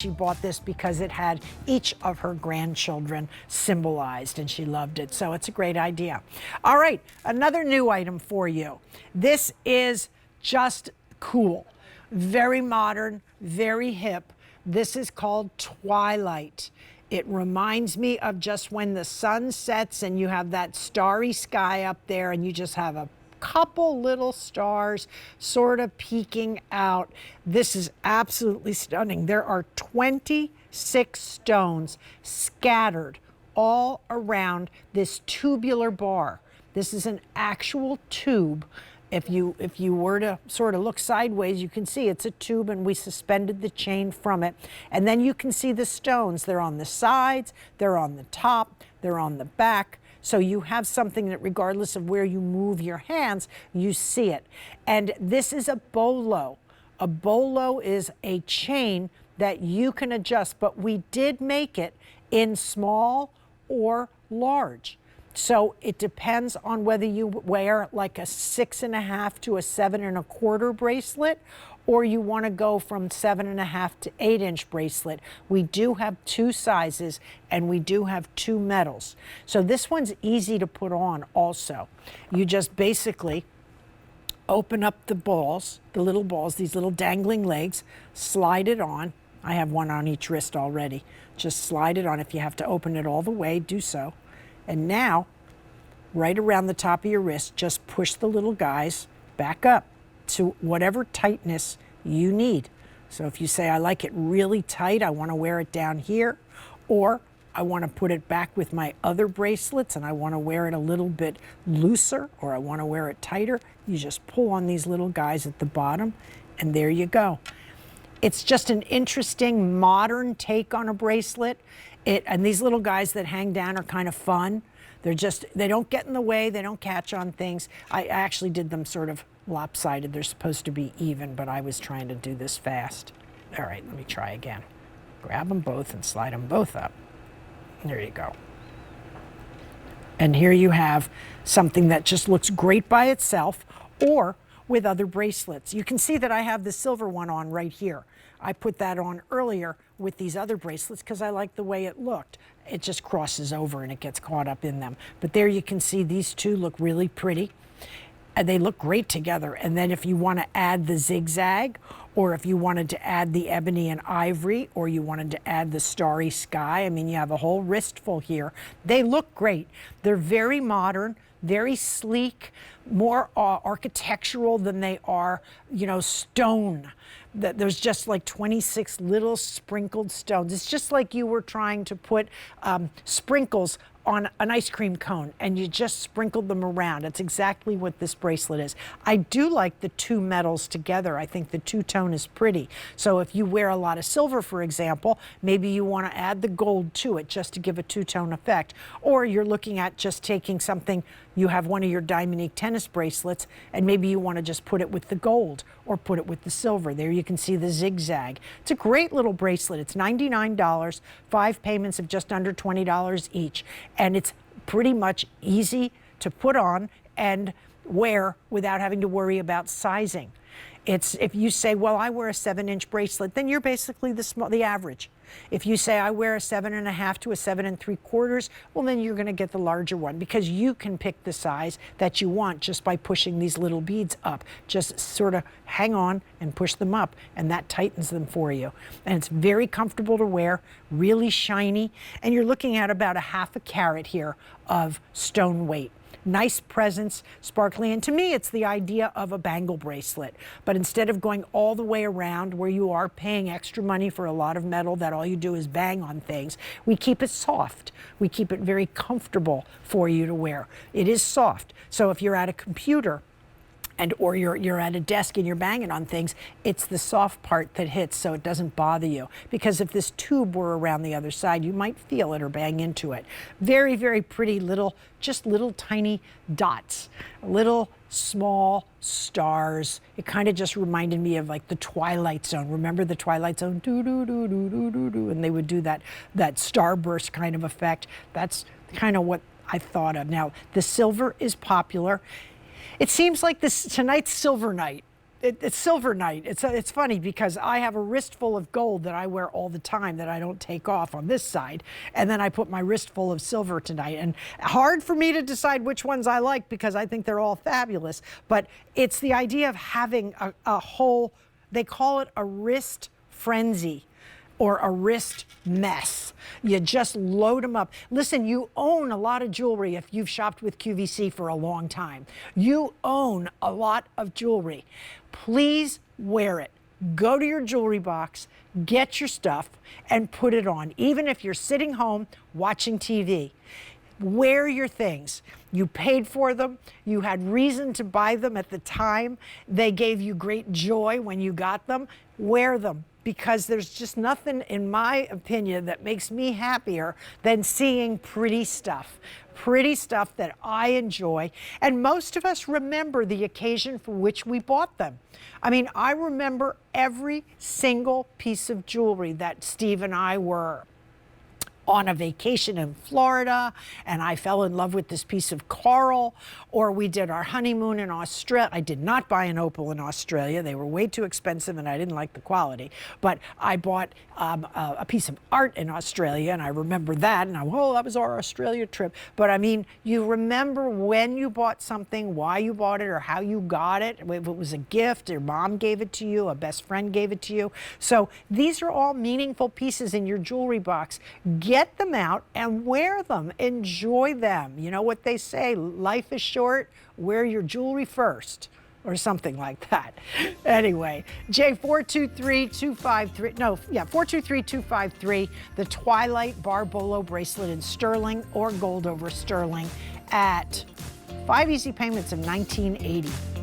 She bought this because it had each of her grandchildren symbolized and she loved it. So it's a great idea. All right, another new item for you. This is just cool. Very modern, very hip. This is called Twilight. It reminds me of just when the sun sets and you have that starry sky up there and you just have a couple little stars sort of peeking out. This is absolutely stunning. There are 26 stones scattered all around this tubular bar. This is an actual tube. If you were to sort of look sideways, you can see it's a tube and we suspended the chain from it. And then you can see the stones. They're on the sides, they're on the top, they're on the back. So you have something that regardless of where you move your hands, you see it. And this is a bolo. A bolo is a chain that you can adjust, but we did make it in small or large. So it depends on whether you wear like a 6.5 to a 7.25 bracelet, or you want to go from 7.5 to 8-inch bracelet. We do have two sizes and we do have two metals. So this one's easy to put on also. You just basically open up the balls, the little balls, these little dangling legs, slide it on. I have one on each wrist already. Just slide it on. If you have to open it all the way, do so. And now, right around the top of your wrist, just push the little guys back up to whatever tightness you need. So if you say, I like it really tight, I want to wear it down here, or I want to put it back with my other bracelets and I want to wear it a little bit looser, or I want to wear it tighter, you just pull on these little guys at the bottom and there you go. It's just an interesting modern take on a bracelet. And these little guys that hang down are kind of fun. They don't get in the way, they don't catch on things. I actually did them sort of lopsided. They're supposed to be even, but I was trying to do this fast. All right, let me try again. Grab them both and slide them both up. There you go. And here you have something that just looks great by itself or with other bracelets. You can see that I have the silver one on right here. I put that on earlier with these other bracelets because I like the way it looked. It just crosses over and it gets caught up in them. But there you can see these two look really pretty. And they look great together. And then if you want to add the zigzag, or if you wanted to add the ebony and ivory, or you wanted to add the starry sky, I mean, you have a whole wristful here. They look great. They're very modern, very sleek, more architectural than they are, you know, stone. There's just like 26 little sprinkled stones. It's just like you were trying to put sprinkles on an ice cream cone and you just sprinkled them around. That's exactly what this bracelet is. I do like the two metals together. I think the two-tone is pretty. So if you wear a lot of silver, for example, maybe you want to add the gold to it just to give a two-tone effect. Or you're looking at just taking something, you have one of your Diamonique tennis bracelets and maybe you want to just put it with the gold or put it with the silver. There you can see the zigzag. It's a great little bracelet. It's $99, 5 payments of just under $20 each. And it's pretty much easy to put on and wear without having to worry about sizing. It's, if you say, well, I wear a 7-inch bracelet, then you're basically the average. If you say I wear a 7.5 to a 7.75, well, then you're going to get the larger one because you can pick the size that you want just by pushing these little beads up. Just sort of hang on and push them up, and that tightens them for you. And it's very comfortable to wear, really shiny, and you're looking at about a 1/2 carat here of stone weight. Nice presence, sparkly, and to me it's the idea of a bangle bracelet. But instead of going all the way around where you are paying extra money for a lot of metal that all you do is bang on things, we keep it soft. We keep it very comfortable for you to wear. It is soft, so if you're at a computer or you're at a desk and you're banging on things, it's the soft part that hits so it doesn't bother you. Because if this tube were around the other side, you might feel it or bang into it. Very, very pretty little, just little tiny dots, little small stars. It kind of just reminded me of like the Twilight Zone. Remember the Twilight Zone? Do, do, do, do, do, do, do. And they would do that starburst kind of effect. That's kind of what I thought of. Now, the silver is popular. It seems like tonight's silver night. it's silver night. It's funny because I have a wrist full of gold that I wear all the time that I don't take off on this side. And then I put my wrist full of silver tonight. And hard for me to decide which ones I like because I think they're all fabulous. But it's the idea of having a whole, they call it a wrist frenzy or a wrist mess. You just load them up. Listen, you own a lot of jewelry if you've shopped with QVC for a long time. You own a lot of jewelry. Please wear it. Go to your jewelry box, get your stuff, and put it on. Even if you're sitting home watching TV, wear your things. You paid for them. You had reason to buy them at the time. They gave you great joy when you got them. Wear them. Because there's just nothing, in my opinion, that makes me happier than seeing pretty stuff that I enjoy. And most of us remember the occasion for which we bought them. I mean, I remember every single piece of jewelry that Steve and I were on a vacation in Florida, and I fell in love with this piece of coral, or we did our honeymoon in Australia. I did not buy an opal in Australia. They were way too expensive and I didn't like the quality, but I bought a piece of art in Australia, and I remember that, and that was our Australia trip. But I mean, you remember when you bought something, why you bought it, or how you got it, if it was a gift, your mom gave it to you, a best friend gave it to you. So these are all meaningful pieces in your jewelry box. Get them out and wear them. Enjoy them. You know what they say, life is short, wear your jewelry first, or something like that. Anyway, J423253, the Twilight Bar Bolo Bracelet in sterling or gold over sterling at 5 easy payments of $19.80.